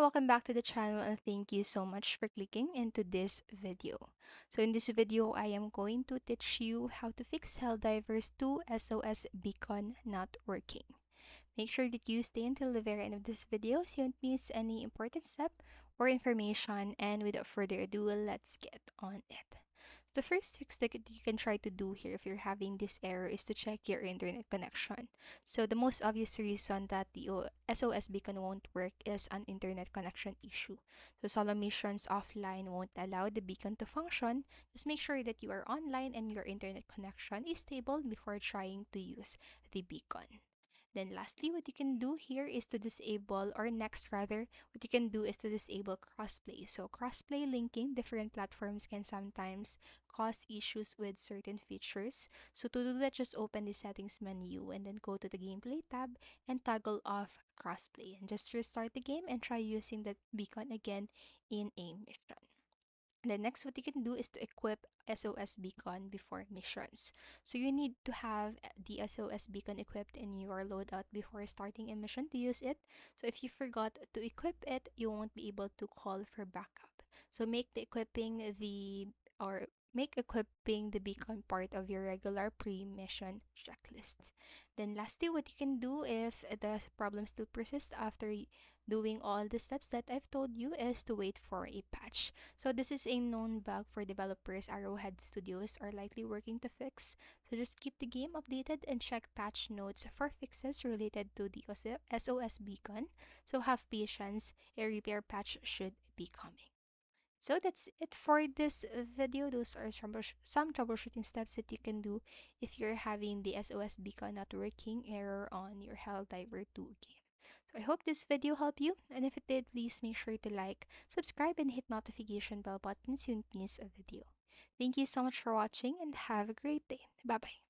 welcome back to the channel and thank you so much for clicking into this video. So in this video, I am going to teach you how to fix Helldivers 2 SOS Beacon Not Working. Make sure that you stay until the very end of this video so you don't miss any important step or information, and without further ado, let's get on it. The first fix that you can try to do here if you're having this error is to check your internet connection. So the most obvious reason that the SOS beacon won't work is an internet connection issue. So solo missions offline won't allow the beacon to function. Just make sure that you are online and your internet connection is stable before trying to use the beacon. Then lastly, what you can do here is to disable, or next rather, what you can do is to disable crossplay. So crossplay linking different platforms can sometimes cause issues with certain features. So to do that, just open the settings menu and then go to the gameplay tab and toggle off crossplay. And just restart the game and try using that beacon again in a mission. The next, what you can do is to equip SOS beacon before missions. So you need to have the SOS beacon equipped in your loadout before starting a mission to use it. So if you forgot to equip it, you won't be able to call for backup. So make equipping the beacon part of your regular pre-mission checklist. Then lastly, what you can do if the problem still persists after doing all the steps that I've told you is to wait for a patch. So this is a known bug for developers Arrowhead Studios are likely working to fix. So just keep the game updated and check patch notes for fixes related to the SOS beacon. So have patience, a repair patch should be coming. So that's it for this video. Those are some troubleshooting steps that you can do if you're having the SOS beacon not working error on your Helldiver 2 game. So I hope this video helped you, and if it did, please make sure to like, subscribe, and hit notification bell button so you don't miss a video. Thank you so much for watching and have a great day. Bye bye.